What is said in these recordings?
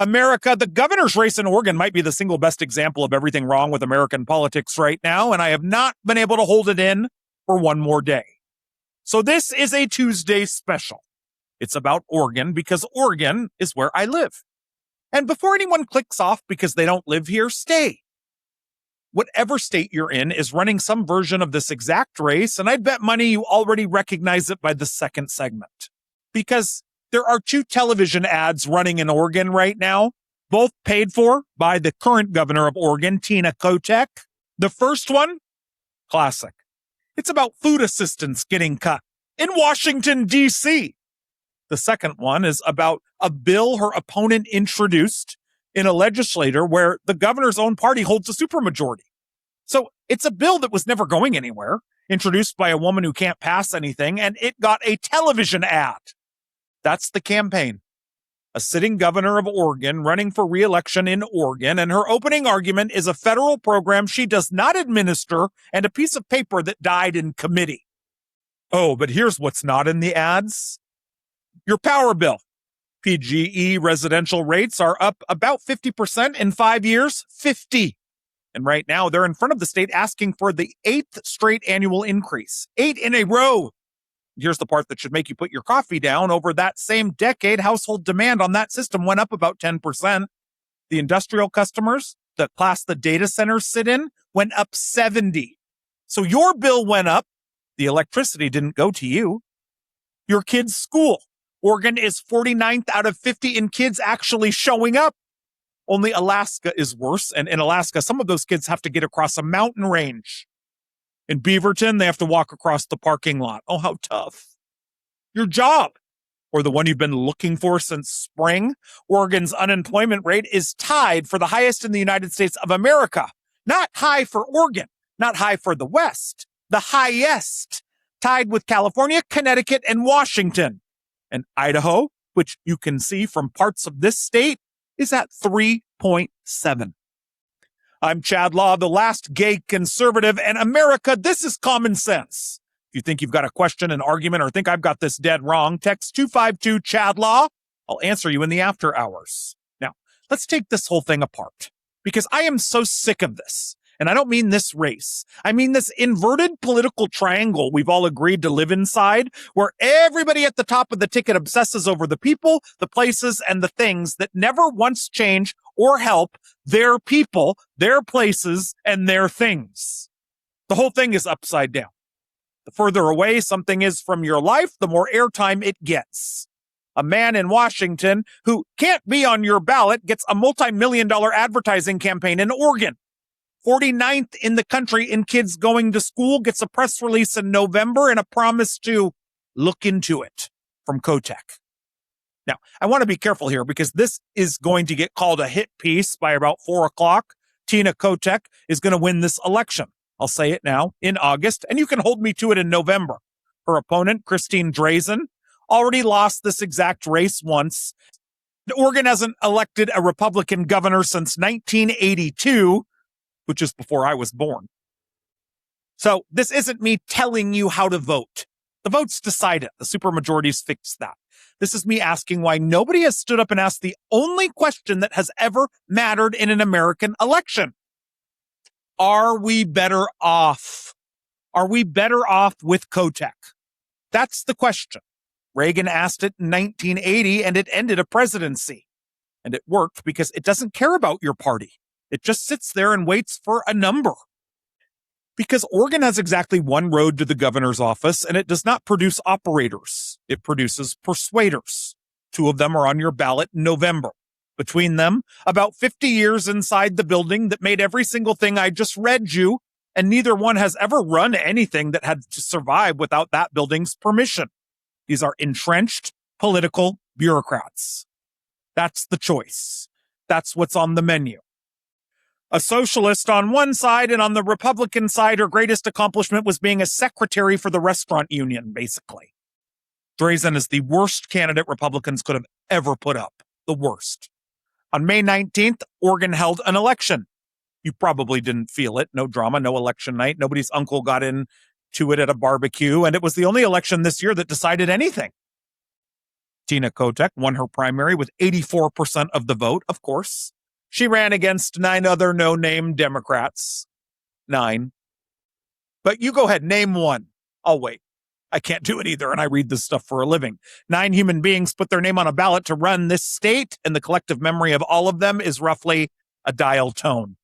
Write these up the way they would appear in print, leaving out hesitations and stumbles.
America, the governor's race in Oregon might be the single best example of everything wrong with American politics right now, and I have not been able to hold it in for one more day. So this is a Tuesday special. It's about Oregon because Oregon is where I live. And before anyone clicks off because they don't live here, stay. Whatever state you're in is running some version of this exact race, and I'd bet money you already recognize it by the second segment. Because there are two television ads running in Oregon right now, both paid for by the current governor of Oregon, Tina Kotek. The first one, classic. It's about food assistance getting cut in Washington, D.C. The second one is about a bill her opponent introduced in a legislature where the governor's own party holds a supermajority. So it's a bill that was never going anywhere, introduced by a woman who can't pass anything, and it got a television ad. That's the campaign. A sitting governor of Oregon running for re-election in Oregon, and her opening argument is a federal program she does not administer and a piece of paper that died in committee. Oh, but here's what's not in the ads. Your power bill. PGE residential rates are up about 50% in 5 years. 50. And right now, they're in front of the state asking for the 8th straight annual increase. 8 in a row. Here's the part that should make you put your coffee down. Over that same decade, household demand on that system went up about 10%. The industrial customers, the class the data centers sit in, went up 70. So your bill went up. The electricity didn't go to you. Your kid's school. Oregon is 49th out of 50 in kids actually showing up. Only Alaska is worse. And in Alaska, some of those kids have to get across a mountain range. In Beaverton, they have to walk across the parking lot. Oh, how tough. Your job, or the one you've been looking for since spring. Oregon's unemployment rate is tied for the highest in the United States of America. Not high for Oregon, not high for the West, the highest, tied with California, Connecticut, and Washington. And Idaho, which you can see from parts of this state, is at 3.7. I'm Chad Law, the last gay conservative, and America, this is common sense. If you think you've got a question, an argument, or think I've got this dead wrong, text 252-CHAD-LAW. I'll answer you in the after hours. Now, let's take this whole thing apart, because I am so sick of this. And I don't mean this race. I mean this inverted political triangle we've all agreed to live inside, where everybody at the top of the ticket obsesses over the people, the places, and the things that never once change or help their people, their places, and their things. The whole thing is upside down. The further away something is from your life, the more airtime it gets. A man in Washington who can't be on your ballot gets a multi-million-dollar advertising campaign in Oregon. 49th in the country in kids going to school, gets a press release in November and a promise to look into it from Kotek. Now, I want to be careful here because this is going to get called a hit piece by about 4 o'clock. Tina Kotek is going to win this election. I'll say it now, in August, and you can hold me to it in November. Her opponent, Drazan, already lost this exact race once. Oregon hasn't elected a Republican governor since 1982, which is before I was born. So this isn't me telling you how to vote. The votes decide it. The supermajorities fix that. This is me asking why nobody has stood up and asked the only question that has ever mattered in an American election. Are we better off? Are we better off with Kotek? That's the question. Reagan asked it in 1980 and it ended a presidency. And it worked because it doesn't care about your party. It just sits there and waits for a number. Because Oregon has exactly one road to the governor's office, and it does not produce operators. It produces persuaders. 2 of them are on your ballot in November. Between them, about 50 years inside the building that made every single thing I just read you, and neither one has ever run anything that had to survive without that building's permission. These are entrenched political bureaucrats. That's the choice. That's what's on the menu. A socialist on one side, and on the Republican side, her greatest accomplishment was being a secretary for the restaurant union, basically. Drazan is the worst candidate Republicans could have ever put up. The worst. On May 19th, Oregon held an election. You probably didn't feel it. No drama, no election night. Nobody's uncle got into it at a barbecue, and it was the only election this year that decided anything. Tina Kotek won her primary with 84% of the vote, of course. She ran against 9 other no-name Democrats. 9. But you go ahead, name one. I'll wait. I can't do it either, and I read this stuff for a living. 9 human beings put their name on a ballot to run this state, and the collective memory of all of them is roughly a dial tone.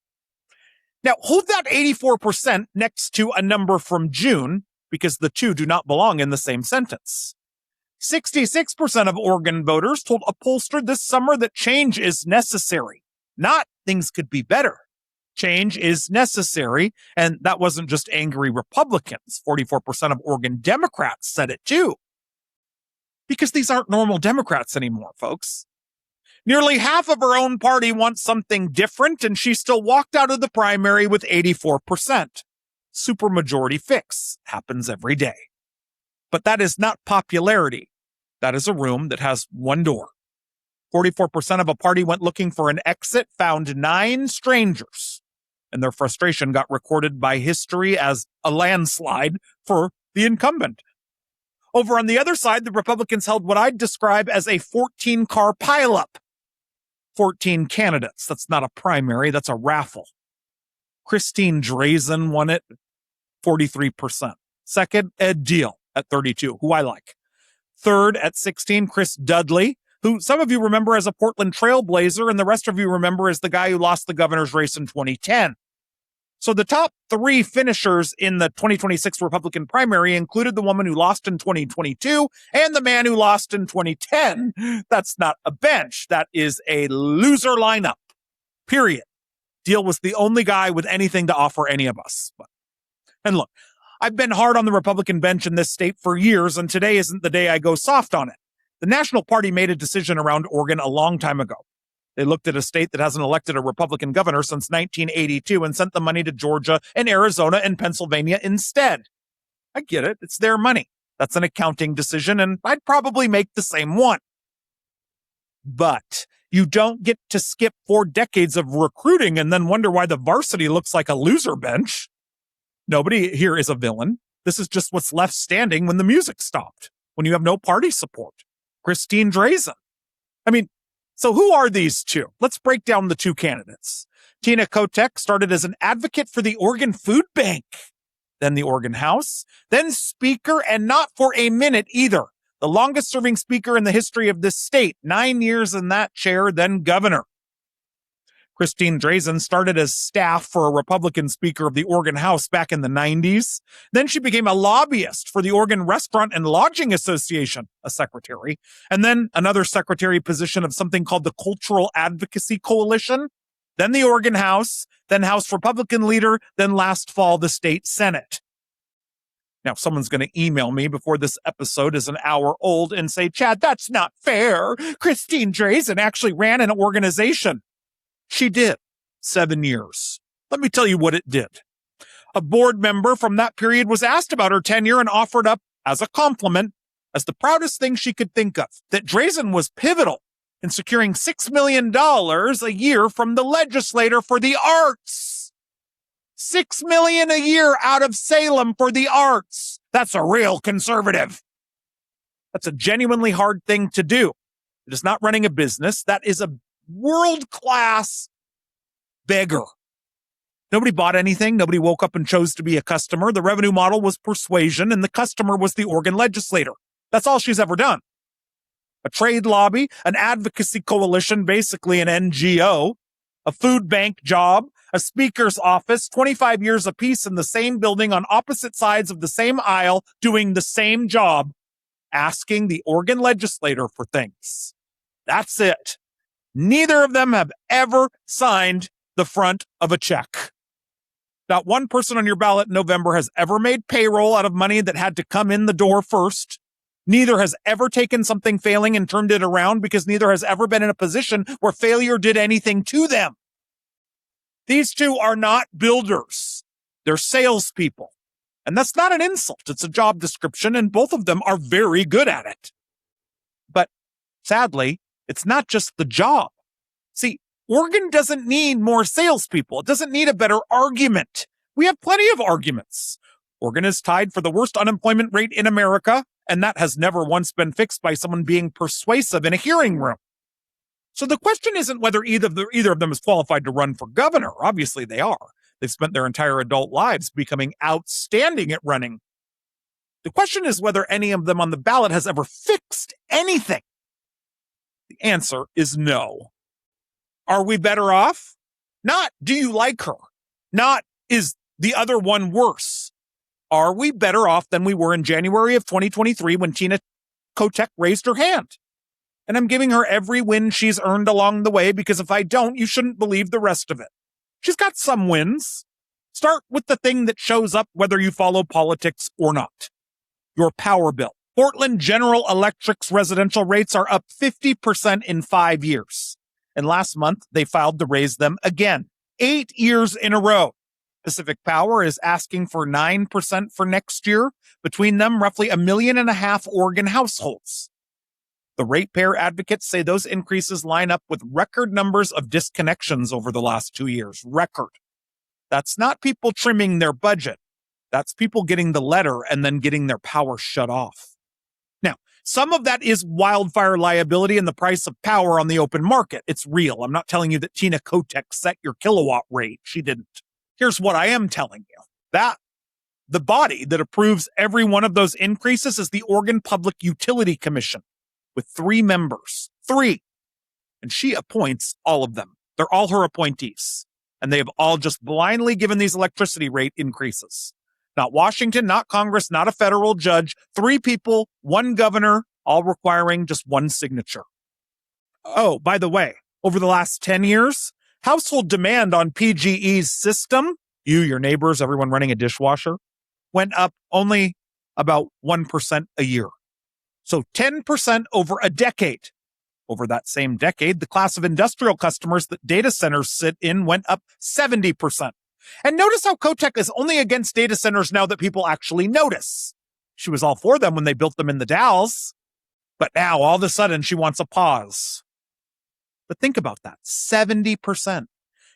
Now, hold that 84% next to a number from June, because the two do not belong in the same sentence. 66% of Oregon voters told a pollster this summer that change is necessary, not things could be better. Change is necessary, and that wasn't just angry Republicans. 44% of Oregon Democrats said it too. Because these aren't normal Democrats anymore, folks. Nearly half of her own party wants something different, and she still walked out of the primary with 84%. Supermajority fix happens every day. But that is not popularity. That is a room that has one door. 44% of a party went looking for an exit, found 9 strangers, and their frustration got recorded by history as a landslide for the incumbent. Over on the other side, the Republicans held what I'd describe as a 14-car pileup. 14 candidates. That's not a primary, that's a raffle. Christine Drazan won it, 43%. Second, Ed Deal at 32, who I like. Third at 16, Chris Dudley, who some of you remember as a Portland trailblazer, and the rest of you remember as the guy who lost the governor's race in 2010. So the top 3 finishers in the 2026 Republican primary included the woman who lost in 2022 and the man who lost in 2010. That's not a bench. That is a loser lineup, period. Deal was the only guy with anything to offer any of us. And look, I've been hard on the Republican bench in this state for years, and today isn't the day I go soft on it. The National Party made a decision around Oregon a long time ago. They looked at a state that hasn't elected a Republican governor since 1982 and sent the money to Georgia and Arizona and Pennsylvania instead. I get it. It's their money. That's an accounting decision, and I'd probably make the same one. But you don't get to skip 4 decades of recruiting and then wonder why the varsity looks like a loser bench. Nobody here is a villain. This is just what's left standing when the music stopped, when you have no party support. Christine Drazan. I mean, so who are these two? Let's break down the 2 candidates. Tina Kotek started as an advocate for the Oregon Food Bank, then the Oregon House, then Speaker, and not for a minute either. The longest serving Speaker in the history of this state, 9 years in that chair, then governor. Christine Drazan started as staff for a Republican Speaker of the Oregon House back in the 90s. Then she became a lobbyist for the Oregon Restaurant and Lodging Association, a secretary, and then another secretary position of something called the Cultural Advocacy Coalition, then the Oregon House, then House Republican leader, then last fall the state Senate. Now, someone's going to email me before this episode is an hour old and say, Chad, that's not fair. Christine Drazan actually ran an organization. She did. 7 years. Let me tell you what it did. A board member from that period was asked about her tenure and offered up, as a compliment, as the proudest thing she could think of, that Drazan was pivotal in securing $6 million a year from the legislator for the arts. $6 million a year out of Salem for the arts. That's a real conservative. That's a genuinely hard thing to do. It is not running a business. That is a world-class beggar. Nobody bought anything. Nobody woke up and chose to be a customer. The revenue model was persuasion, and the customer was the Oregon legislator. That's all she's ever done. A trade lobby, an advocacy coalition, basically an NGO, a food bank job, a speaker's office, 25 years apiece in the same building on opposite sides of the same aisle, doing the same job, asking the Oregon legislator for things. That's it. Neither of them have ever signed the front of a check. Not one person on your ballot in November has ever made payroll out of money that had to come in the door first. Neither has ever taken something failing and turned it around, because neither has ever been in a position where failure did anything to them. These two are not builders. They're salespeople. And that's not an insult. It's a job description, and both of them are very good at it. But sadly, it's not just the job. See, Oregon doesn't need more salespeople. It doesn't need a better argument. We have plenty of arguments. Oregon is tied for the worst unemployment rate in America, And that has never once been fixed by someone being persuasive in a hearing room. So the question isn't whether either of them is qualified to run for governor. Obviously they are. They've spent their entire adult lives becoming outstanding at running. The question is whether any of them on the ballot has ever fixed anything. The answer is no. Are we better off? Not, do you like her? Not, is the other one worse? Are we better off than we were in January of 2023 when Tina Kotek raised her hand? And I'm giving her every win she's earned along the way, because if I don't, you shouldn't believe the rest of it. She's got some wins. Start with the thing that shows up whether you follow politics or not. Your power bill. Portland General Electric's residential rates are up 50% in 5 years. And last month, they filed to raise them again, 8 years in a row. Pacific Power is asking for 9% for next year. Between them, roughly 1.5 million Oregon households. The ratepayer advocates say those increases line up with record numbers of disconnections over the last 2 years. Record. That's not people trimming their budget. That's people getting the letter and then getting their power shut off. Now, some of that is wildfire liability and the price of power on the open market. It's real. I'm not telling you that Tina Kotek set your kilowatt rate. She didn't. Here's what I am telling you. That the body that approves every one of those increases is the Oregon Public Utility Commission with 3 members. 3. And she appoints all of them. They're all her appointees. And they have all just blindly given these electricity rate increases. Not Washington, not Congress, not a federal judge. 3 people, 1 governor, all requiring just 1 signature. Oh, by the way, over the last 10 years, household demand on PGE's system, you, your neighbors, everyone running a dishwasher, went up only about 1% a year. So 10% over a decade. Over that same decade, the class of industrial customers that data centers sit in went up 70%. And notice how Kotek is only against data centers now that people actually notice. She was all for them when they built them in the Dalles, but now all of a sudden she wants a pause. But think about that, 70%.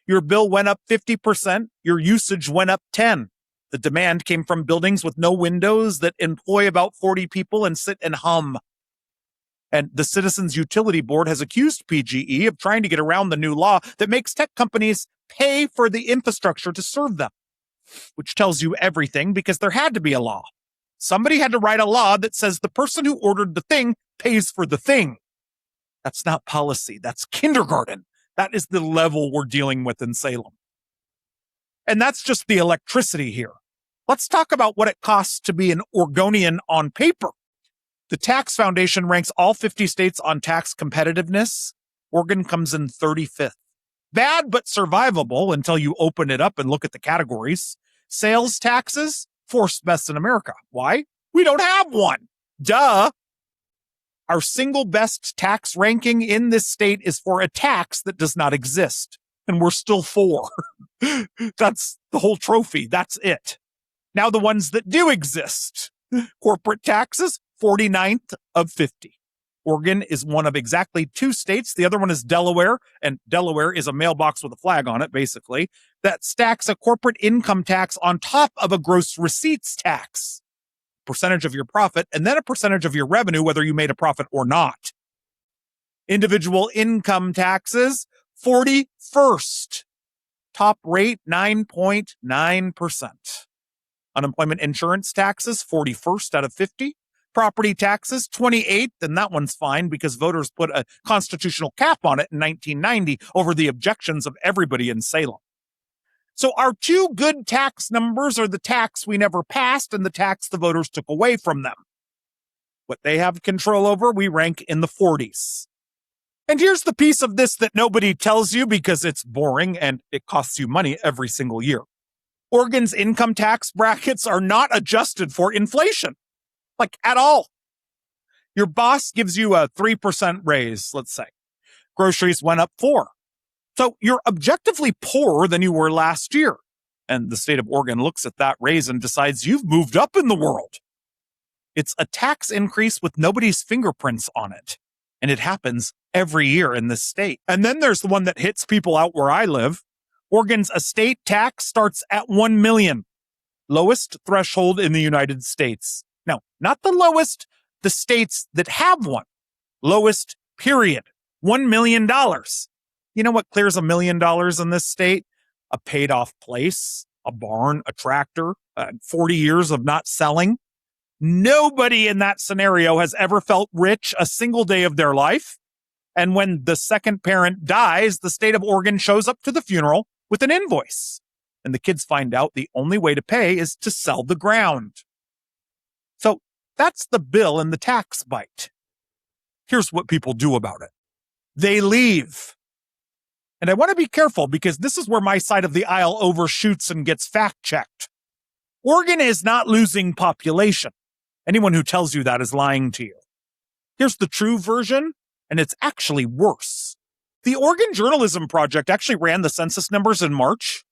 Your bill went up 50%, your usage went up 10%. The demand came from buildings with no windows that employ about 40 people and sit and hum. And the Citizens Utility Board has accused PGE of trying to get around the new law that makes tech companies pay for the infrastructure to serve them, which tells you everything because there had to be a law. Somebody had to write a law that says the person who ordered the thing pays for the thing. That's not policy. That's kindergarten. That is the level we're dealing with in Salem. And that's just the electricity here. Let's talk about what it costs to be an Oregonian on paper. The Tax Foundation ranks all 50 states on tax competitiveness. Oregon comes in 35th. Bad but survivable until you open it up and look at the categories. Sales taxes, 4th best in America. Why? We don't have one. Duh. Our single best tax ranking in this state is for a tax that does not exist. And we're still 4. That's the whole trophy. That's it. Now the ones that do exist. Corporate taxes, 49th of 50. Oregon is one of exactly 2 states. The other one is Delaware, and Delaware is a mailbox with a flag on it, basically, that stacks a corporate income tax on top of a gross receipts tax. Percentage of your profit, and then a percentage of your revenue, whether you made a profit or not. Individual income taxes, 41st. Top rate, 9.9%. Unemployment insurance taxes, 41st out of 50. Property taxes, 28th, and that one's fine because voters put a constitutional cap on it in 1990 over the objections of everybody in Salem. So our 2 good tax numbers are the tax we never passed and the tax the voters took away from them. What they have control over, we rank in the 40s. And here's the piece of this that nobody tells you because it's boring and it costs you money every single year. Oregon's income tax brackets are not adjusted for inflation. Like at all. Your boss gives you a 3% raise, let's say. Groceries went up 4%. So you're objectively poorer than you were last year. And the state of Oregon looks at that raise and decides you've moved up in the world. It's a tax increase with nobody's fingerprints on it. And it happens every year in this state. And then there's the one that hits people out where I live. Oregon's estate tax starts at $1 million. Lowest threshold in the United States. Now, not the lowest the states that have one. Lowest, period. $1 million. You know what clears $1 million in this state? A paid off place, a barn, a tractor, 40 years of not selling. Nobody in that scenario has ever felt rich a single day of their life. And when the second parent dies, the state of Oregon shows up to the funeral with an invoice. And the kids find out the only way to pay is to sell the ground. So that's the bill and the tax bite. Here's what people do about it. They leave. And I want to be careful because this is where my side of the aisle overshoots and gets fact-checked. Oregon is not losing population. Anyone who tells you that is lying to you. Here's the true version, and it's actually worse. The Oregon Journalism Project actually ran the census numbers in March.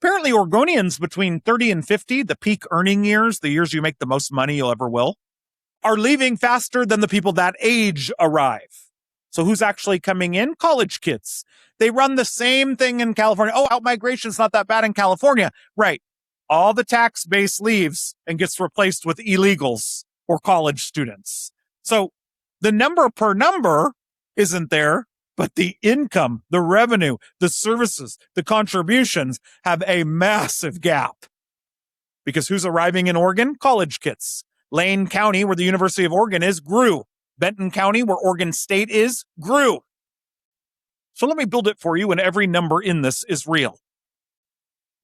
Apparently, Oregonians between 30 and 50, the peak earning years, the years you make the most money you'll ever will, are leaving faster than the people that age arrive. So who's actually coming in? College kids. They run the same thing in California. Oh, outmigration is not that bad in California. Right. All the tax base leaves and gets replaced with illegals or college students. So the number per number isn't there, but the income, the revenue, the services, the contributions have a massive gap. Because who's arriving in Oregon? College kids. Lane County, where the University of Oregon is, grew. Benton County, where Oregon State is, grew. So let me build it for you, and every number in this is real.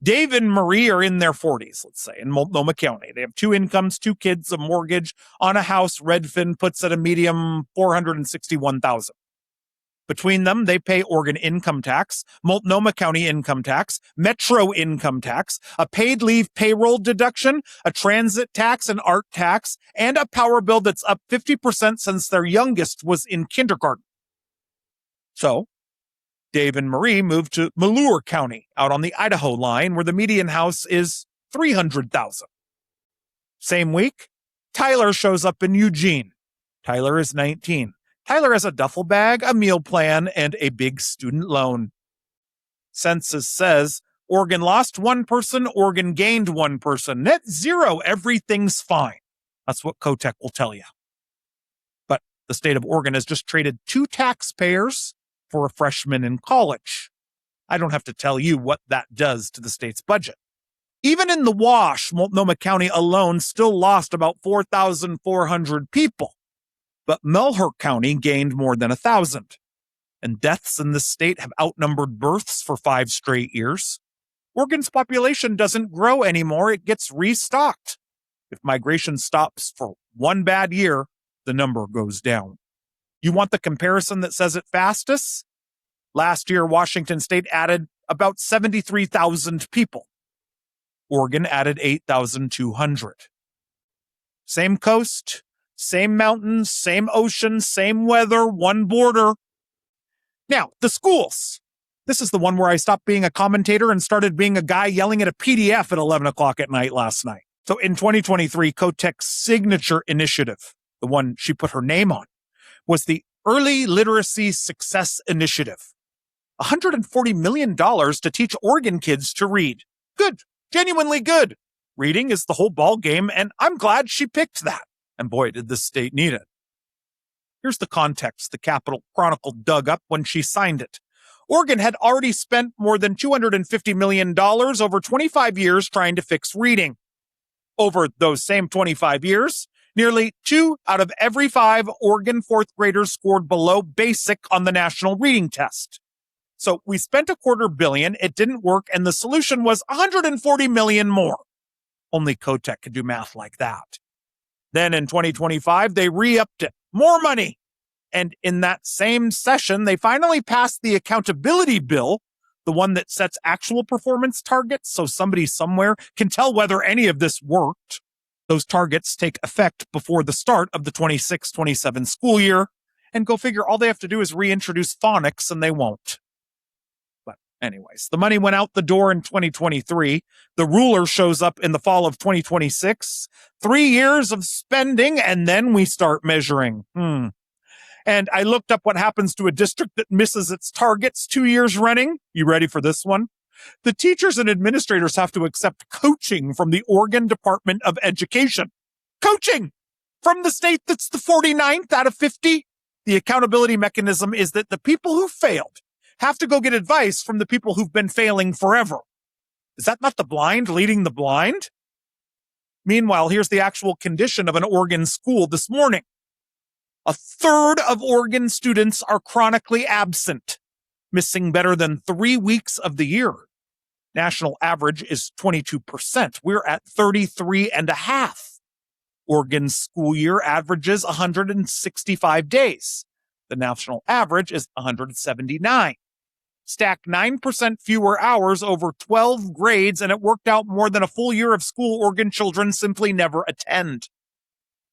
Dave and Marie are in their 40s, let's say, in Multnomah County. They have 2 incomes, 2 kids, a mortgage on a house. Redfin puts at a medium $461,000. Between them, they pay Oregon income tax, Multnomah County income tax, Metro income tax, a paid leave payroll deduction, a transit tax, an art tax, and a power bill that's up 50% since their youngest was in kindergarten. So, Dave and Marie moved to Malheur County, out on the Idaho line, where the median house is $300,000. Same week, Tyler shows up in Eugene. Tyler is 19. Tyler has a duffel bag, a meal plan, and a big student loan. Census says Oregon lost 1 person, Oregon gained 1 person. Net zero, everything's fine. That's what Kotek will tell you. But the state of Oregon has just traded 2 taxpayers for a freshman in college. I don't have to tell you what that does to the state's budget. Even in the wash, Multnomah County alone still lost about 4,400 people. But Malheur County gained more than 1,000. And deaths in this state have outnumbered births for 5 straight years. Oregon's population doesn't grow anymore, it gets restocked. If migration stops for 1 bad year, the number goes down. You want the comparison that says it fastest? Last year, Washington State added about 73,000 people. Oregon added 8,200. Same coast, same mountains, same ocean, same weather, 1 border. Now, the schools. This is the one where I stopped being a commentator and started being a guy yelling at a PDF at 11 o'clock at night last night. So in 2023, Kotek's signature initiative, the one she put her name on, was the Early Literacy Success Initiative. $140 million to teach Oregon kids to read. Good. Genuinely good. Reading is the whole ball game, and I'm glad she picked that. And boy, did this state need it. Here's the context the Capitol Chronicle dug up when she signed it. Oregon had already spent more than $250 million over 25 years trying to fix reading. Over those same 25 years, nearly 2 out of every 5 Oregon 4th graders scored below basic on the national reading test. So we spent $250 million, it didn't work, and the solution was $140 million more. Only Kotek could do math like that. Then in 2025, they re-upped it. More money. And in that same session, they finally passed the accountability bill, the one that sets actual performance targets so somebody somewhere can tell whether any of this worked. Those targets take effect before the start of the 26-27 school year. And go figure, all they have to do is reintroduce phonics and they won't. But anyways, the money went out the door in 2023. The ruler shows up in the fall of 2026. 3 years of spending, and then we start measuring. And I looked up what happens to a district that misses its targets 2 years running. You ready for this one? The teachers and administrators have to accept coaching from the Oregon Department of Education. Coaching! from the state that's the 49th out of 50. The accountability mechanism is that the people who failed have to go get advice from the people who've been failing forever. Is that not the blind leading the blind? Meanwhile, here's the actual condition of an Oregon school this morning. A third of Oregon students are chronically absent, missing better than 3 weeks of the year. National average is 22%. We're at 33.5. Oregon's school year averages 165 days. The national average is 179. Stack 9% fewer hours over 12 grades, and it worked out more than a full year of school Oregon children simply never attend.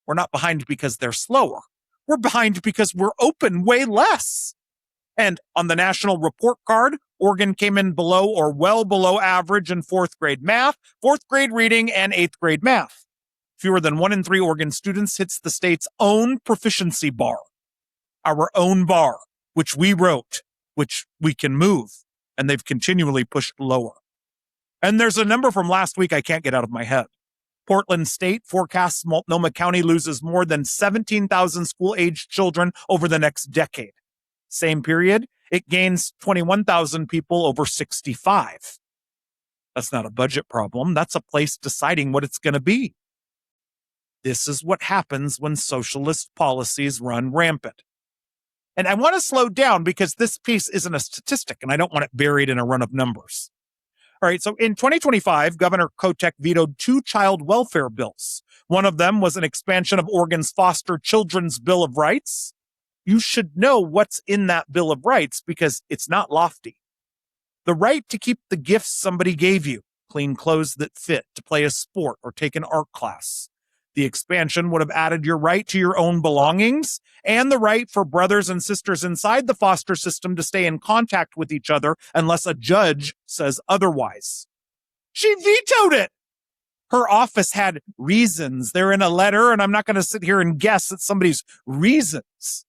We're not behind because they're slower. We're behind because we're open way less. And on the national report card, Oregon came in below or well below average in 4th grade math, 4th grade reading, and 8th grade math. Fewer than 1 in 3 Oregon students hits the state's own proficiency bar. Our own bar, which we wrote, which we can move, and they've continually pushed lower. And there's a number from last week I can't get out of my head. Portland State forecasts Multnomah County loses more than 17,000 school-aged children over the next decade. Same period, it gains 21,000 people over 65. That's not a budget problem. That's a place deciding what it's going to be. This is what happens when socialist policies run rampant. And I want to slow down because this piece isn't a statistic and I don't want it buried in a run of numbers. All right, so in 2025, Governor Kotek vetoed 2 child welfare bills. One of them was an expansion of Oregon's Foster Children's Bill of Rights. You should know what's in that Bill of Rights because it's not lofty. The right to keep the gifts somebody gave you, clean clothes that fit, to play a sport or take an art class. The expansion would have added your right to your own belongings and the right for brothers and sisters inside the foster system to stay in contact with each other unless a judge says otherwise. She vetoed it. Her office had reasons. They're in a letter, and I'm not going to sit here and guess at somebody's reasons.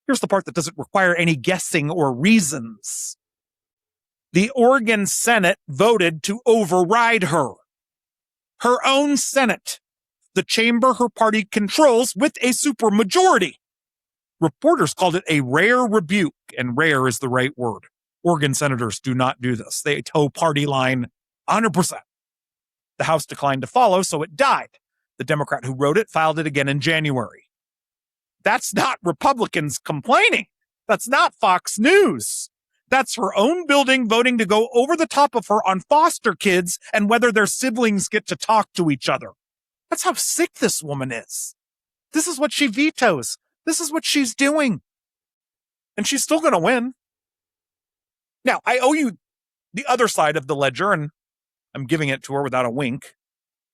Here's the part that doesn't require any guessing or reasons. The Oregon Senate voted to override her. Her own Senate. The chamber her party controls with a supermajority. Reporters called it a rare rebuke, and rare is the right word. Oregon senators do not do this. They toe party line 100%. The House declined to follow, so it died. The Democrat who wrote it filed it again in January. That's not Republicans complaining. That's not Fox News. That's her own building voting to go over the top of her on foster kids and whether their siblings get to talk to each other. That's how sick this woman is. This is what she vetoes. This is what she's doing. And she's still going to win. Now, I owe you the other side of the ledger, and I'm giving it to her without a wink.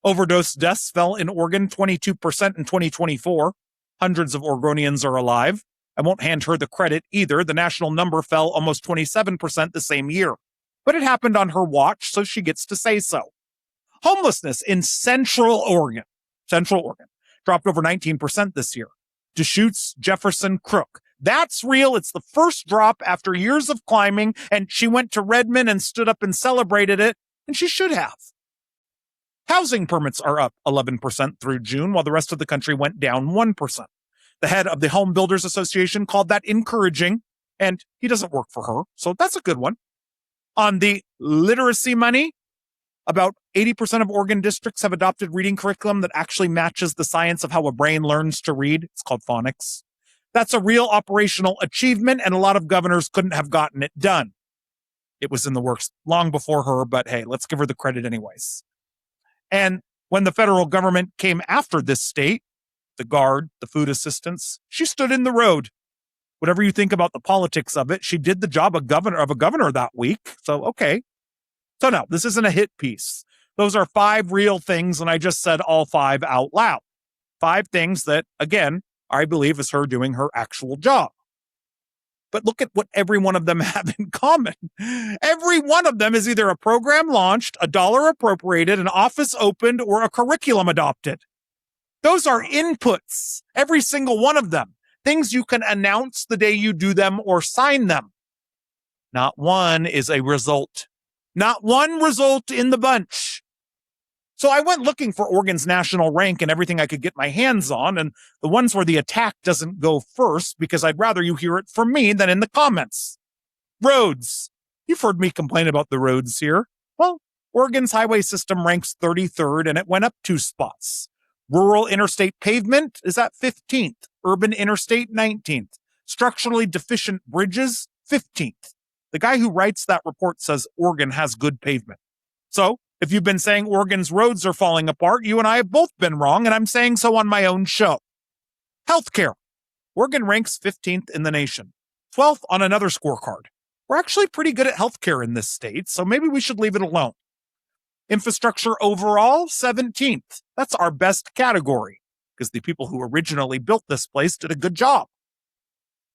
Overdose deaths fell in Oregon 22% in 2024. Hundreds of Oregonians are alive. I won't hand her the credit either. The national number fell almost 27% the same year. But it happened on her watch, so she gets to say so. Homelessness in Central Oregon, dropped over 19% this year. Deschutes, Jefferson, Crook. That's real. It's the first drop after years of climbing, and she went to Redmond and stood up and celebrated it, and she should have. Housing permits are up 11% through June, while the rest of the country went down 1%. The head of the Home Builders Association called that encouraging, and he doesn't work for her, so that's a good one. On the literacy money, about 80% of Oregon districts have adopted reading curriculum that actually matches the science of how a brain learns to read. It's called phonics. That's a real operational achievement, and a lot of governors couldn't have gotten it done. It was in the works long before her, but hey, let's give her the credit anyways. And when the federal government came after this state, the Guard, the food assistants, she stood in the road. Whatever you think about the politics of it, she did the job of a governor that week. So, okay. So no, this isn't a hit piece. Those are 5 real things, and I just said all 5 out loud. 5 things that, again, I believe is her doing her actual job. But look at what every one of them have in common. Every one of them is either a program launched, a dollar appropriated, an office opened, or a curriculum adopted. Those are inputs, every single one of them. Things you can announce the day you do them or sign them. Not one is a result. Not one result in the bunch. So I went looking for Oregon's national rank and everything I could get my hands on, and the ones where the attack doesn't go first, because I'd rather you hear it from me than in the comments. Roads. You've heard me complain about the roads here. Well, Oregon's highway system ranks 33rd, and it went up 2 spots. Rural interstate pavement is at 15th. Urban interstate, 19th. Structurally deficient bridges, 15th. The guy who writes that report says Oregon has good pavement. So, if you've been saying Oregon's roads are falling apart, you and I have both been wrong, and I'm saying so on my own show. Healthcare. Oregon ranks 15th in the nation, 12th on another scorecard. We're actually pretty good at healthcare in this state, so maybe we should leave it alone. Infrastructure overall, 17th. That's our best category, because the people who originally built this place did a good job.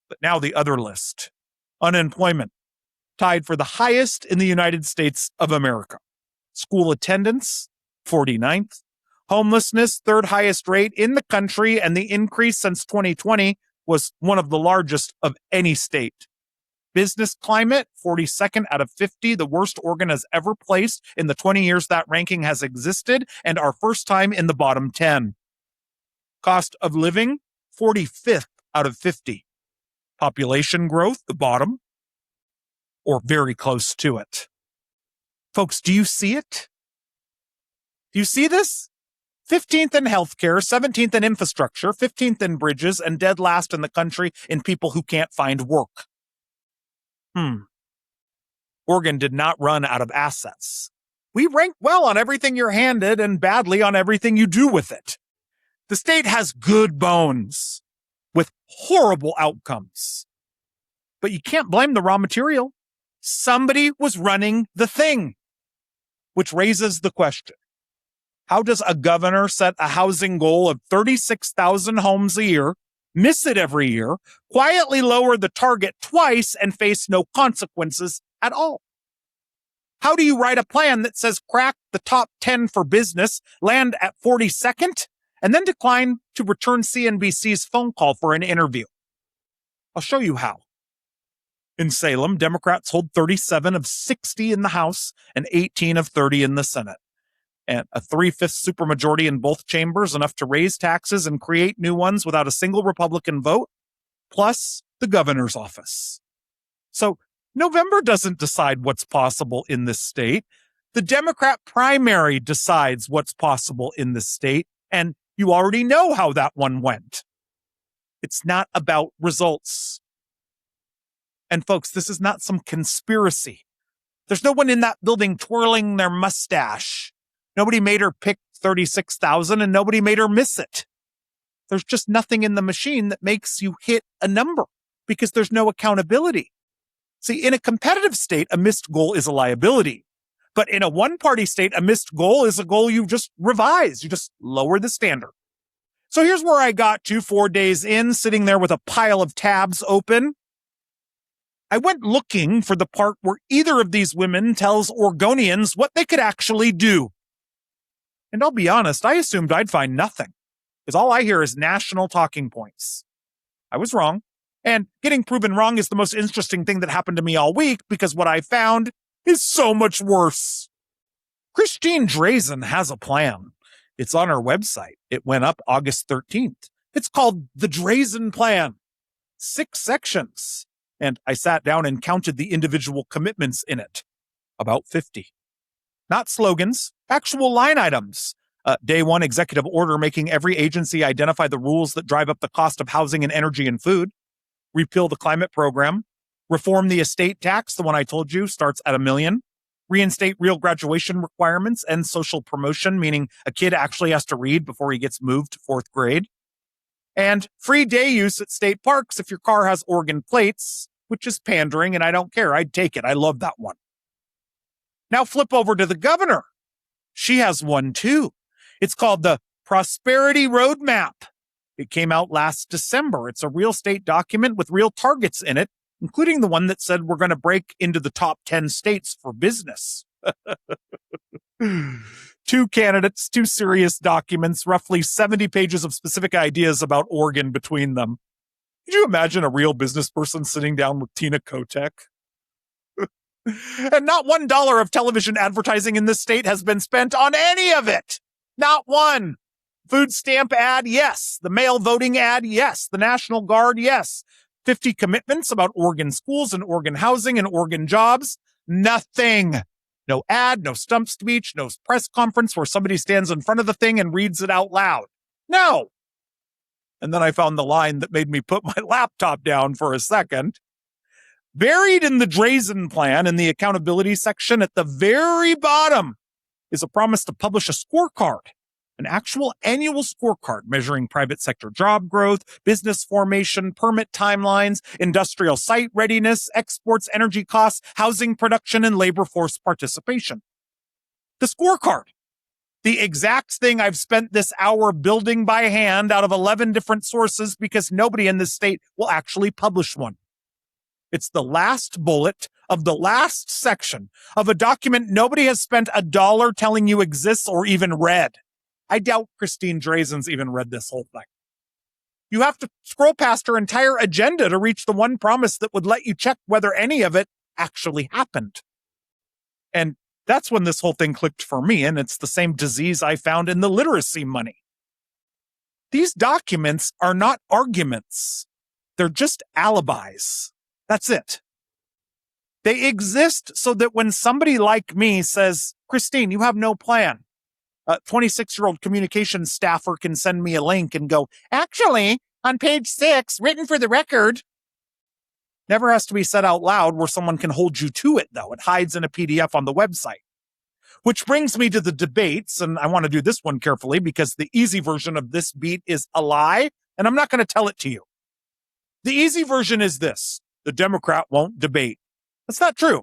But now the other list. Unemployment, tied for the highest in the United States of America. School attendance, 49th. Homelessness, 3rd highest rate in the country, and the increase since 2020 was one of the largest of any state. Business climate, 42nd out of 50, the worst Oregon has ever placed in the 20 years that ranking has existed, and our first time in the bottom 10. Cost of living, 45th out of 50. Population growth, the bottom, or very close to it. Folks, do you see it? Do you see this? 15th in healthcare, 17th in infrastructure, 15th in bridges, and dead last in the country in people who can't find work. Oregon did not run out of assets. We rank well on everything you're handed and badly on everything you do with it. The state has good bones with horrible outcomes. But you can't blame the raw material. Somebody was running the thing. Which raises the question, how does a governor set a housing goal of 36,000 homes a year, miss it every year, quietly lower the target twice, and face no consequences at all? How do you write a plan that says crack the top 10 for business, land at 42nd, and then decline to return CNBC's phone call for an interview? I'll show you how. In Salem, Democrats hold 37 of 60 in the House and 18 of 30 in the Senate. And a 3/5 supermajority in both chambers, enough to raise taxes and create new ones without a single Republican vote, plus the governor's office. So November doesn't decide what's possible in this state. The Democrat primary decides what's possible in this state, and you already know how that one went. It's not about results. And folks, this is not some conspiracy. There's no one in that building twirling their mustache. Nobody made her pick 36,000 and nobody made her miss it. There's just nothing in the machine that makes you hit a number because there's no accountability. See, in a competitive state, a missed goal is a liability. But in a one-party state, a missed goal is a goal you just revise. You just lower the standard. So here's where I got to 4 days in, sitting there with a pile of tabs open. I went looking for the part where either of these women tells Oregonians what they could actually do. And I'll be honest, I assumed I'd find nothing, because all I hear is national talking points. I was wrong, and getting proven wrong is the most interesting thing that happened to me all week, because what I found is so much worse. Christine Drazan has a plan. It's on her website. It went up August 13th. It's called the Drazan Plan. 6 sections. And I sat down and counted the individual commitments in it. About 50. Not slogans, actual line items. Day 1, executive order making every agency identify the rules that drive up the cost of housing and energy and food. Repeal the climate program. Reform the estate tax, the one I told you starts at $1 million. Reinstate real graduation requirements and social promotion, meaning a kid actually has to read before he gets moved to 4th grade. And free day use at state parks if your car has Oregon plates, which is pandering, and I don't care. I'd take it. I love that one. Now flip over to the governor. She has one too. It's called the Prosperity Roadmap. It came out last December. It's a real state document with real targets in it, including the one that said we're going to break into the top 10 states for business. 2 candidates, 2 serious documents, roughly 70 pages of specific ideas about Oregon between them. Could you imagine a real business person sitting down with Tina Kotek? And not $1 of television advertising in this state has been spent on any of it. Not one. Food stamp ad, yes. The mail voting ad, yes. The National Guard, yes. 50 commitments about Oregon schools and Oregon housing and Oregon jobs. Nothing. No ad, no stump speech, no press conference where somebody stands in front of the thing and reads it out loud. No. And then I found the line that made me put my laptop down for a second. Buried in the Drazan plan in the accountability section at the very bottom is a promise to publish a scorecard, an actual annual scorecard measuring private sector job growth, business formation, permit timelines, industrial site readiness, exports, energy costs, housing production, and labor force participation. The scorecard, the exact thing I've spent this hour building by hand out of 11 different sources because nobody in this state will actually publish one. It's the last bullet of the last section of a document nobody has spent $1 telling you exists or even read. I doubt Christine Drazan's even read this whole thing. You have to scroll past her entire agenda to reach the one promise that would let you check whether any of it actually happened. And that's when this whole thing clicked for me, and it's the same disease I found in the literacy money. These documents are not arguments. They're just alibis. That's it. They exist so that when somebody like me says, Christine, you have no plan, a 26-year-old communications staffer can send me a link and go, actually, on page 6, written for the record. Never has to be said out loud where someone can hold you to it, though. It hides in a PDF on the website. Which brings me to the debates, and I want to do this one carefully because the easy version of this beat is a lie, and I'm not going to tell it to you. The easy version is this. The Democrat won't debate. That's not true.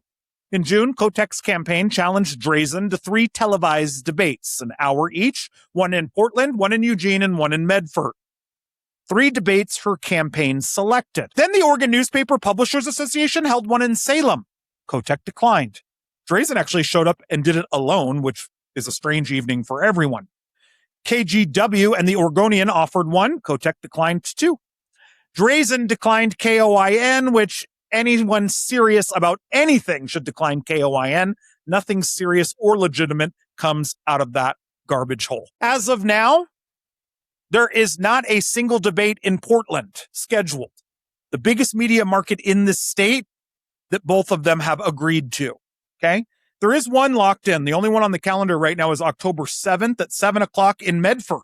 In June, Kotek's campaign challenged Drazan to 3 televised debates, an hour each, one in Portland, one in Eugene, and one in Medford. 3 debates her campaign selected. Then the Oregon Newspaper Publishers Association held one in Salem. Kotek declined. Drazan actually showed up and did it alone, which is a strange evening for everyone. KGW and the Oregonian offered one. Kotek declined 2. Drazan declined KOIN, which anyone serious about anything should decline KOIN. Nothing serious or legitimate comes out of that garbage hole. As of now, there is not a single debate in Portland scheduled, the biggest media market in this state, that both of them have agreed to. Okay? There is one locked in. The only one on the calendar right now is October 7th at 7 o'clock in Medford,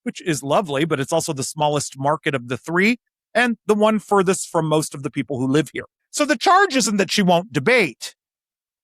which is lovely, but it's also the smallest market of the 3 and the one furthest from most of the people who live here. So the charge isn't that she won't debate.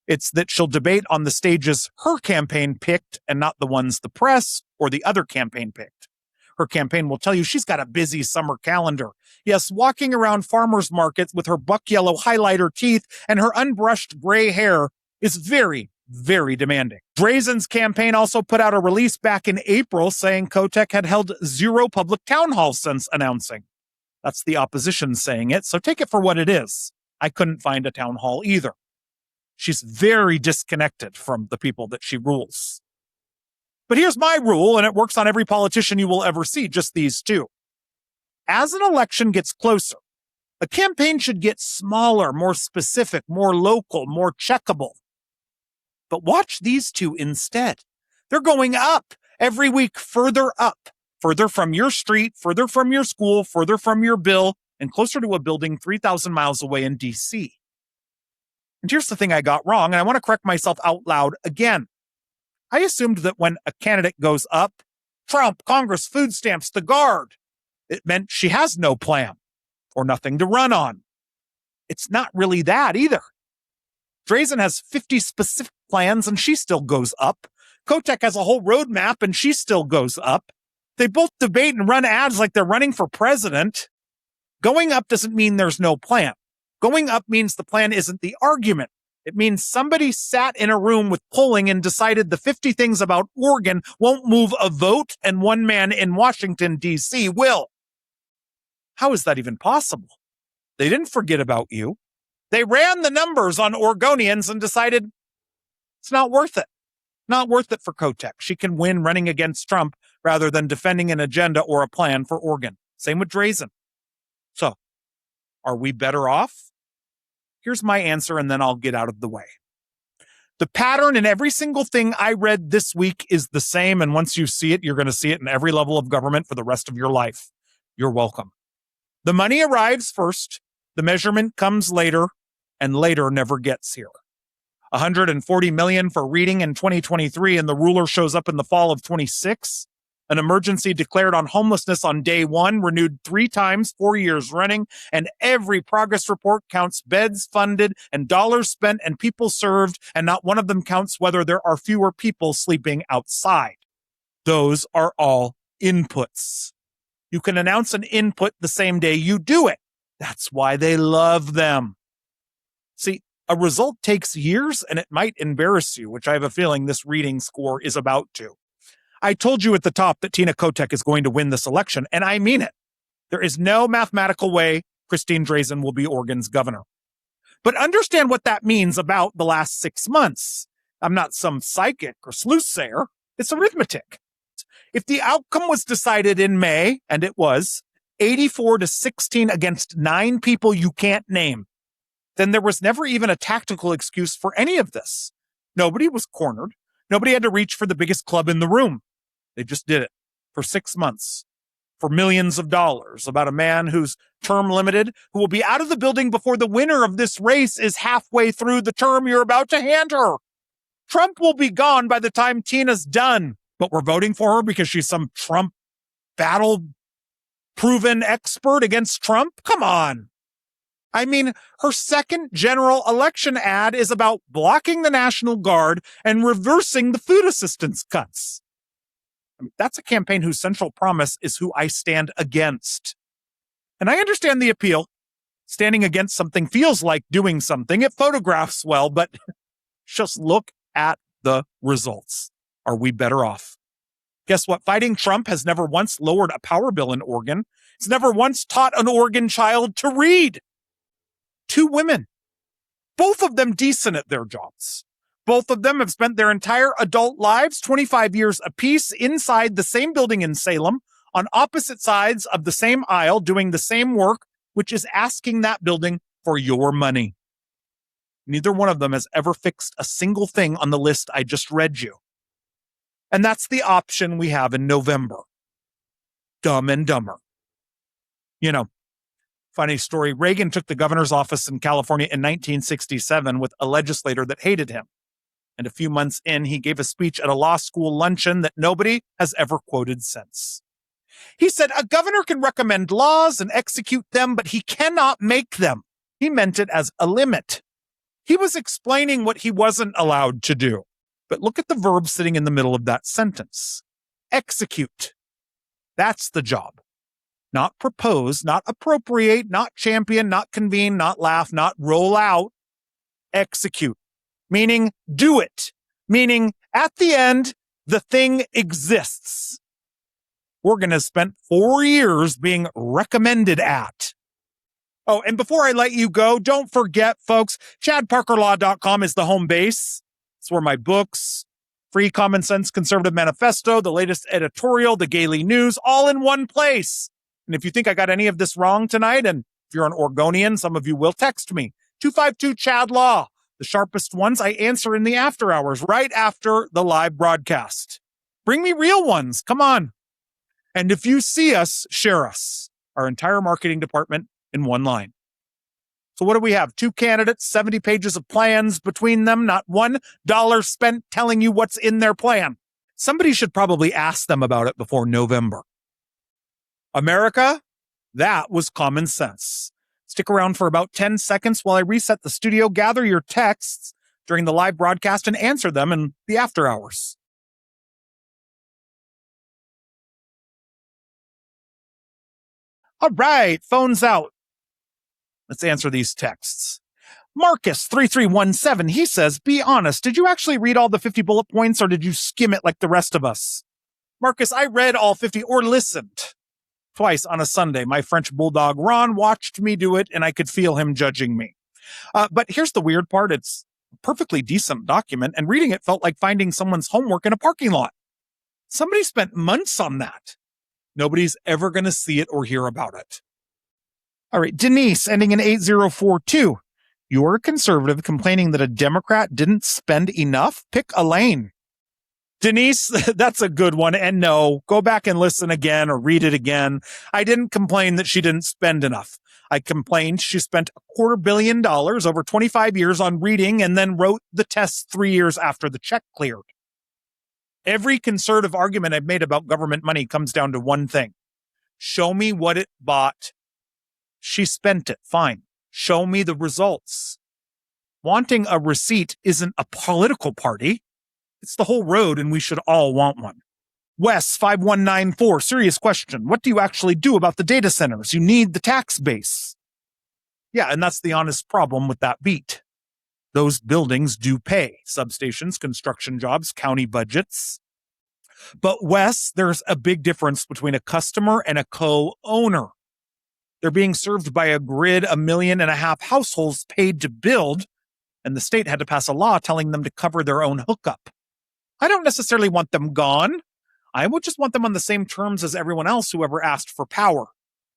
It's that she'll debate on the stages her campaign picked and not the ones the press or the other campaign picked. Her campaign will tell you she's got a busy summer calendar. Yes, walking around farmers markets with her buck yellow highlighter teeth and her unbrushed gray hair is very, very demanding. Drazan's campaign also put out a release back in April saying Kotek had held 0 public town halls since announcing. That's the opposition saying it, so take it for what it is. I couldn't find a town hall either. She's very disconnected from the people that she rules. But here's my rule, and it works on every politician you will ever see, just these 2. As an election gets closer, a campaign should get smaller, more specific, more local, more checkable. But watch these 2 instead. They're going up every week, further up, further from your street, further from your school, further from your bill, and closer to a building 3,000 miles away in D.C. And here's the thing I got wrong, and I want to correct myself out loud again. I assumed that when a candidate goes up, Trump, Congress, food stamps, the Guard, it meant she has no plan or nothing to run on. It's not really that either. Drazan has 50 specific plans and she still goes up. Kotek has a whole roadmap and she still goes up. They both debate and run ads like they're running for president. Going up doesn't mean there's no plan. Going up means the plan isn't the argument. It means somebody sat in a room with polling and decided the 50 things about Oregon won't move a vote, and one man in Washington, D.C. will. How is that even possible? They didn't forget about you. They ran the numbers on Oregonians and decided it's not worth it. Not worth it for Kotek. She can win running against Trump rather than defending an agenda or a plan for Oregon. Same with Drazan. So, are we better off? Here's my answer, and then I'll get out of the way. The pattern in every single thing I read this week is the same, and once you see it, you're going to see it in every level of government for the rest of your life. You're welcome. The money arrives first, the measurement comes later, and later never gets here. $140 million for reading in 2023, and the ruler shows up in the fall of 26. An emergency declared on homelessness on day one, renewed 3 times, 4 years running, and every progress report counts beds funded and dollars spent and people served, and not one of them counts whether there are fewer people sleeping outside. Those are all inputs. You can announce an input the same day you do it. That's why they love them. See, a result takes years and it might embarrass you, which I have a feeling this reading score is about to. I told you at the top that Tina Kotek is going to win this election, and I mean it. There is no mathematical way Christine Drazan will be Oregon's governor. But understand what that means about the last 6 months. I'm not some psychic or soothsayer. It's arithmetic. If the outcome was decided in May, and it was, 84-16 against 9 people you can't name, then there was never even a tactical excuse for any of this. Nobody was cornered. Nobody had to reach for the biggest club in the room. They just did it for 6 months, for millions of dollars, about a man who's term limited, who will be out of the building before the winner of this race is halfway through the term you're about to hand her. Trump will be gone by the time Tina's done, but we're voting for her because she's some Trump battle-proven expert against Trump? Come on. I mean, her second general election ad is about blocking the National Guard and reversing the food assistance cuts. I mean, that's a campaign whose central promise is who I stand against. And I understand the appeal. Standing against something feels like doing something. It photographs well, but just look at the results. Are we better off? Guess what? Fighting Trump has never once lowered a power bill in Oregon. It's never once taught an Oregon child to read. 2 women, both of them decent at their jobs. Both of them have spent their entire adult lives, 25 years apiece, inside the same building in Salem, on opposite sides of the same aisle, doing the same work, which is asking that building for your money. Neither one of them has ever fixed a single thing on the list I just read you. And that's the option we have in November. Dumb and Dumber. You know, funny story, Reagan took the governor's office in California in 1967 with a legislator that hated him. And a few months in, he gave a speech at a law school luncheon that nobody has ever quoted since. He said, a governor can recommend laws and execute them, but he cannot make them. He meant it as a limit. He was explaining what he wasn't allowed to do. But look at the verb sitting in the middle of that sentence. Execute. That's the job. Not propose, not appropriate, not champion, not convene, not laugh, not roll out. Execute. Meaning do it. Meaning at the end, the thing exists. Oregon has spent 4 years being recommended at. Oh, and before I let you go, don't forget, folks, ChadParkerLaw.com is the home base. It's where my books, Free Common Sense Conservative Manifesto, the latest editorial, the Daily News, all in one place. And if you think I got any of this wrong tonight, and if you're an Oregonian, some of you will text me, 252-CHAD-LAW. The sharpest ones I answer in the after hours, right after the live broadcast. Bring me real ones. Come on. And if you see us, share us. Our entire marketing department in one line. So what do we have? 2 candidates, 70 pages of plans between them, not $1 spent telling you what's in their plan. Somebody should probably ask them about it before November. America, that was common sense. Stick around for about 10 seconds while I reset the studio, gather your texts during the live broadcast, and answer them in the after hours. All right, phone's out. Let's answer these texts. Marcus 3317, he says, be honest, did you actually read all the 50 bullet points or did you skim it like the rest of us? Marcus, I read all 50 or listened. Twice on a Sunday. My French bulldog Ron watched me do it and I could feel him judging me. But here's the weird part. It's a perfectly decent document and reading it felt like finding someone's homework in a parking lot. Somebody spent months on that. Nobody's ever going to see it or hear about it. All right, Denise, ending in 8042. You're a conservative complaining that a Democrat didn't spend enough? Pick a lane. Denise, that's a good one. And no, go back and listen again or read it again. I didn't complain that she didn't spend enough. I complained she spent $250 million over 25 years on reading and then wrote the tests 3 years after the check cleared. Every conservative argument I've made about government money comes down to one thing. Show me what it bought. She spent it. Fine. Show me the results. Wanting a receipt isn't a political party. It's the whole road, and we should all want one. Wes 5194, serious question. What do you actually do about the data centers? You need the tax base. Yeah, and that's the honest problem with that beat. Those buildings do pay. Substations, construction jobs, county budgets. But Wes, there's a big difference between a customer and a co-owner. They're being served by a grid 1.5 million households paid to build, and the state had to pass a law telling them to cover their own hookup. I don't necessarily want them gone. I would just want them on the same terms as everyone else who ever asked for power.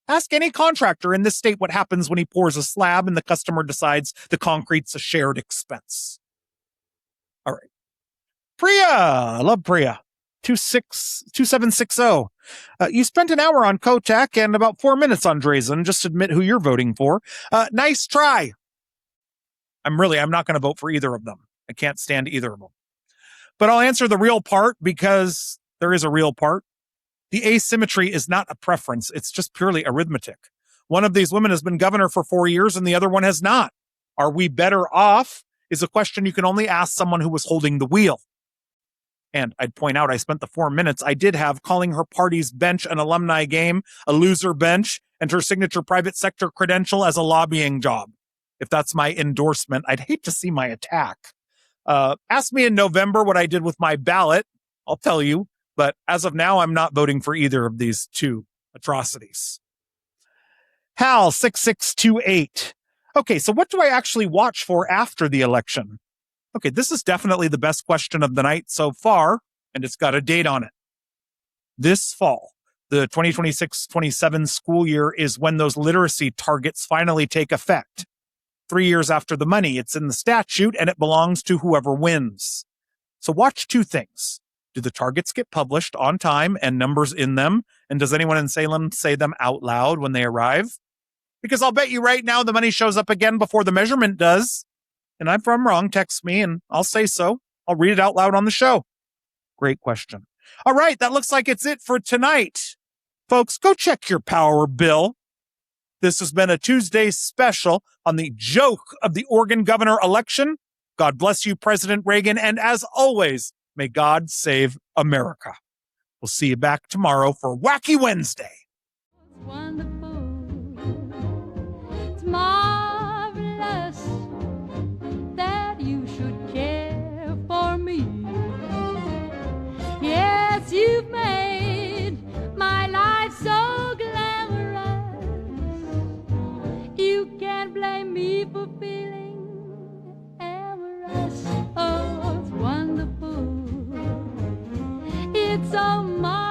Ask any contractor in this state what happens when he pours a slab and the customer decides the concrete's a shared expense. All right. Priya, I love Priya. 2760. You spent an hour on Kotek and about 4 minutes on Drazan. Just admit who you're voting for. Nice try. I'm not going to vote for either of them. I can't stand either of them. But I'll answer the real part because there is a real part. The asymmetry is not a preference. It's just purely arithmetic. One of these women has been governor for 4 years and the other one has not. Are we better off? Is a question you can only ask someone who was holding the wheel. And I'd point out I spent the 4 minutes I did have calling her party's bench an alumni game, a loser bench, and her signature private sector credential as a lobbying job. If that's my endorsement, I'd hate to see my attack. Ask me in November what I did with my ballot. I'll tell you. But as of now, I'm not voting for either of these two atrocities. Hal 6628. Okay, so what do I actually watch for after the election? Okay, this is definitely the best question of the night so far, and it's got a date on it. This fall, the 2026-27 school year is when those literacy targets finally take effect. 3 years after the money, it's in the statute, and it belongs to whoever wins. So watch two things. Do the targets get published on time and numbers in them? And does anyone in Salem say them out loud when they arrive? Because I'll bet you right now the money shows up again before the measurement does. And if I'm wrong, text me and I'll say so. I'll read it out loud on the show. Great question. All right, that looks like it's it for tonight. Folks, go check your power bill. This has been a Tuesday special on the joke of the Oregon governor election. God bless you, President Reagan. And as always, may God save America. We'll see you back tomorrow for Wacky Wednesday. It's wonderful. It's marvelous that you should care for me. Yes, you've made my life so glamorous. You can't blame me for feeling amorous. Oh, it's wonderful. It's so marvelous.